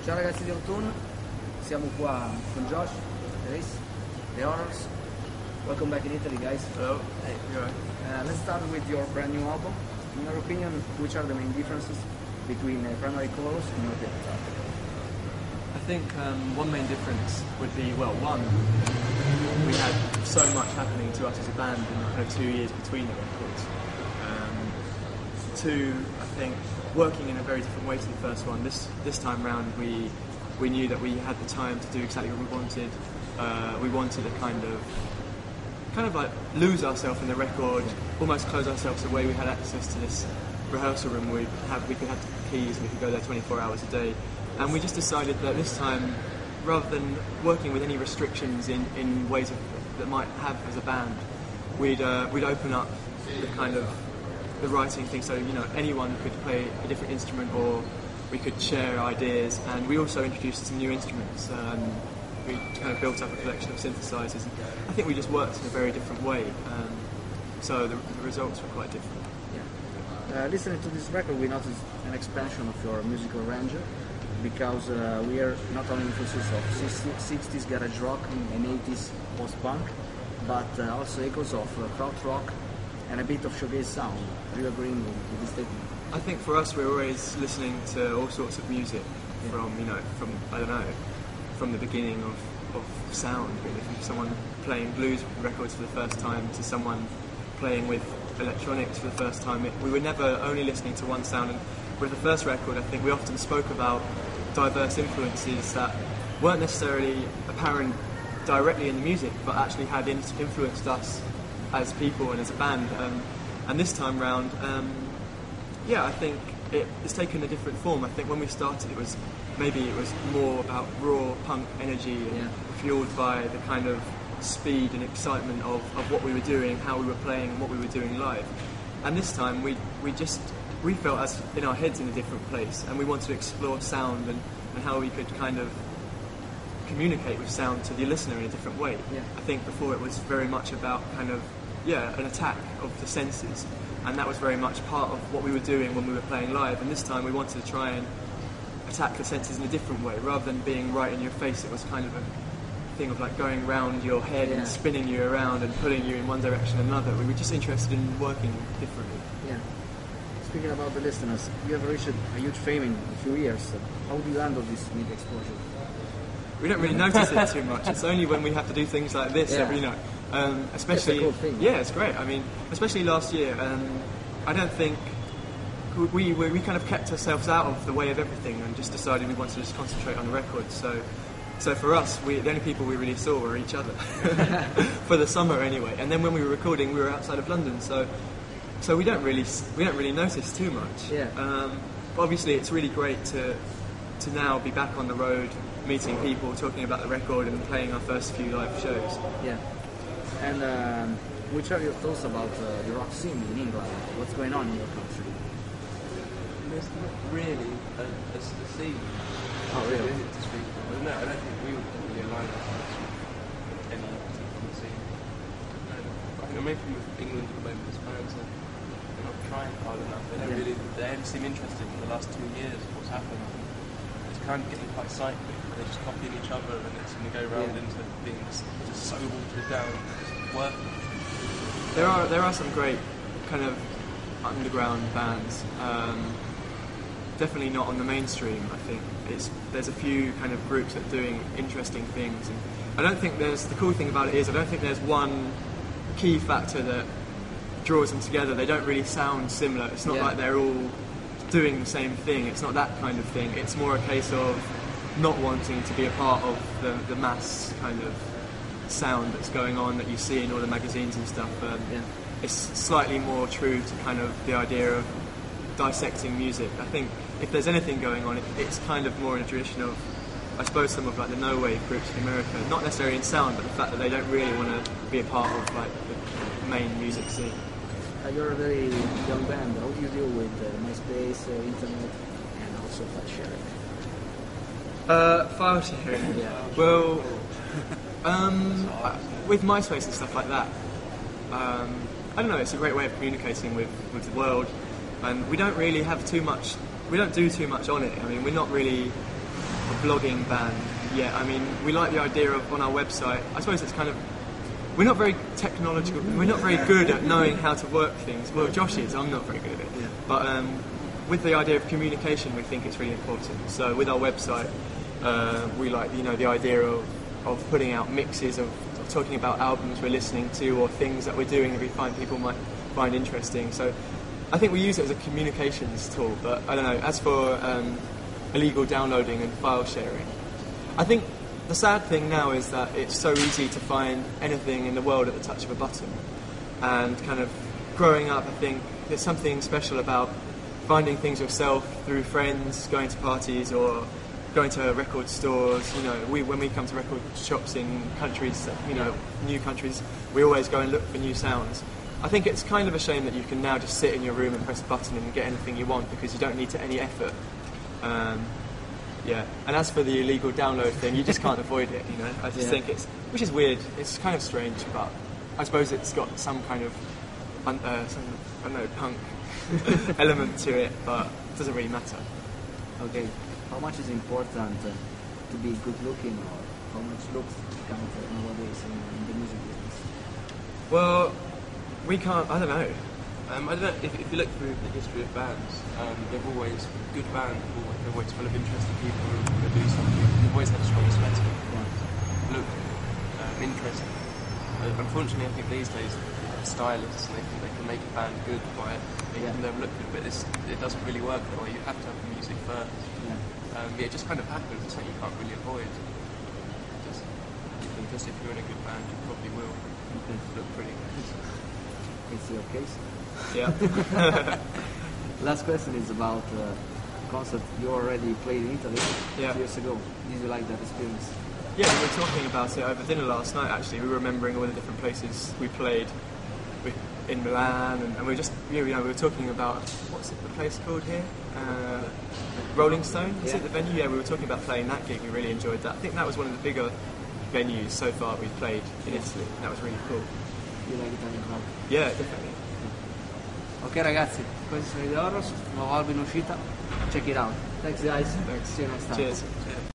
Ciao ragazzi di Autumn, siamo qua con Josh, Rhys, The Honors. Welcome back in Italy, guys. Hello. Hey, you alright? Let's start with your brand new album. In your opinion, which are the main differences between Primary Colors and your debut album? I think one main difference would be, well, one, we had so much happening to us as a band in the kind of 2 years between the records. Two, I think, working in a very different way to the first one. This time round, we knew that we had the time to do exactly what we wanted. We wanted to kind of like lose ourselves in the record, almost close ourselves away. We had access to this rehearsal room where we could have the keys and we could go there 24 hours a day. And we just decided that this time, rather than working with any restrictions in ways that might have as a band, we'd open up the kind of the writing thing. So anyone could play a different instrument, or we could share ideas. And we also introduced some new instruments. We kind of built up a collection of synthesizers. And I think we just worked in a very different way. So the results were quite different. Yeah. Listening to this record, we noticed an expansion of your musical range, because we hear not only influences of 60s garage rock and 80s post-punk, but also echoes of krautrock and a bit of shoegaze sound. Do you agree with this statement? I think for us, we're always listening to all sorts of music, from I don't know, from the beginning of sound, really, from someone playing blues records for the first time to someone playing with electronics for the first time. We were never only listening to one sound. And with the first record, I think we often spoke about diverse influences that weren't necessarily apparent directly in the music, but actually had influenced us as people and as a band. And this time round, I think it's taken a different form. I think when we started, it was more about raw punk energy, and fueled by the kind of speed and excitement of what we were doing, how we were playing, and what we were doing live. And this time, we felt as in our heads in a different place, and we wanted to explore sound and how we could kind of communicate with sound to the listener in a different way. Yeah. I think before it was very much about kind of an attack of the senses, and that was very much part of what we were doing when we were playing live. And this time we wanted to try and attack the senses in a different way, rather than being right in your face. It was kind of a thing of like going round your head and spinning you around and pulling you in one direction or another. We were just interested in working differently. Yeah. Speaking about the listeners, you have reached a huge fame in a few years. How do you handle this media exposure? We don't really notice it too much. It's only when we have to do things like this, especially. It's a cool thing. Yeah, it's great. I mean, especially last year. I don't think we kind of kept ourselves out of the way of everything and just decided we wanted to just concentrate on the record. So for us, the only people we really saw were each other for the summer anyway. And then when we were recording, we were outside of London, so we don't really notice too much. Yeah. But obviously, it's really great to now be back on the road, meeting people, talking about the record, and playing our first few live shows. Yeah. And which are your thoughts about the rock scene in England? What's going on in your country? There's not really a scene. Oh, really? To speak of. No, I don't think we would really align ourselves with any particular scene. I think the main problem with England at the moment is fans they're not trying hard enough. They don't seem interested in the last 2 years of what's happened. It's kind of getting quite cyclic. They're just copying each other, and it's going to go round into being just so watered down, just working. There are some great kind of underground bands. Definitely not on the mainstream. I think there's a few kind of groups that are doing interesting things, and I don't think the cool thing about it is I don't think there's one key factor that draws them together. They don't really sound similar. It's not like they're all doing the same thing. It's not that kind of thing. It's more a case of not wanting to be a part of the mass kind of sound that's going on that you see in all the magazines and stuff. It's slightly more true to kind of the idea of dissecting music. I think if there's anything going on, it's kind of more in a tradition of, I suppose, some of like the no-wave groups in America, not necessarily in sound, but the fact that they don't really want to be a part of like the main music scene. You're a very young band. How do you deal with MySpace, internet, and also file sharing? File sharing? Yeah. Well, with MySpace and stuff like that, I don't know, it's a great way of communicating with the world, and we don't really have too much, we don't do too much on it. I mean, we're not really blogging band yet. I mean, we like the idea of on our website. I suppose it's kind of, we're not very technological. We're not very good at knowing how to work things. Well, Josh is. I'm not very good at it. Yeah. But with the idea of communication, we think it's really important. So with our website, we like the idea of putting out mixes of talking about albums we're listening to or things that we're doing that we find people might find interesting. So I think we use it as a communications tool. But I don't know. As for illegal downloading and file sharing, I think the sad thing now is that it's so easy to find anything in the world at the touch of a button. And kind of growing up, I think there's something special about finding things yourself through friends, going to parties or going to record stores. When we come to record shops in countries, new countries, we always go and look for new sounds. I think it's kind of a shame that you can now just sit in your room and press a button and get anything you want because you don't need any effort. And as for the illegal download thing, you just can't avoid it. I just think which is weird. It's kind of strange, but I suppose it's got some kind of punk element to it, but it doesn't really matter. Okay, how much is important to be good looking, or how much looks count nowadays in the music business? Well, we can't. I don't know. I don't know, if you look through the history of bands, they've always, good bands, they're always full of interesting people who want to do something. They've always had a strong aesthetic. Look interesting. Unfortunately, I think these days they have stylists and they think they can make a band good by making them look good, but it doesn't really work that way. You have to have the music first. It just kind of happens. It's something you can't really avoid. Just if you're in a good band, you probably will look pretty good. It's your case. Yeah. Last question is about concert you already played in Italy 2 years ago. Did you like that experience? Yeah, we were talking about it over dinner last night. Actually, we were remembering all the different places we played in Milan, and we were just we were talking about what's the place called here? Rolling Stone. Is it the venue? Yeah, we were talking about playing that gig. We really enjoyed that. I think that was one of the bigger venues so far we've played in Italy. That was really cool. You like Italian crowd? Yeah, definitely. Ok ragazzi, questi sono i The Horrors, nuovo album in uscita, check it out. Thanks guys. Thanks. See you next time. Cheers.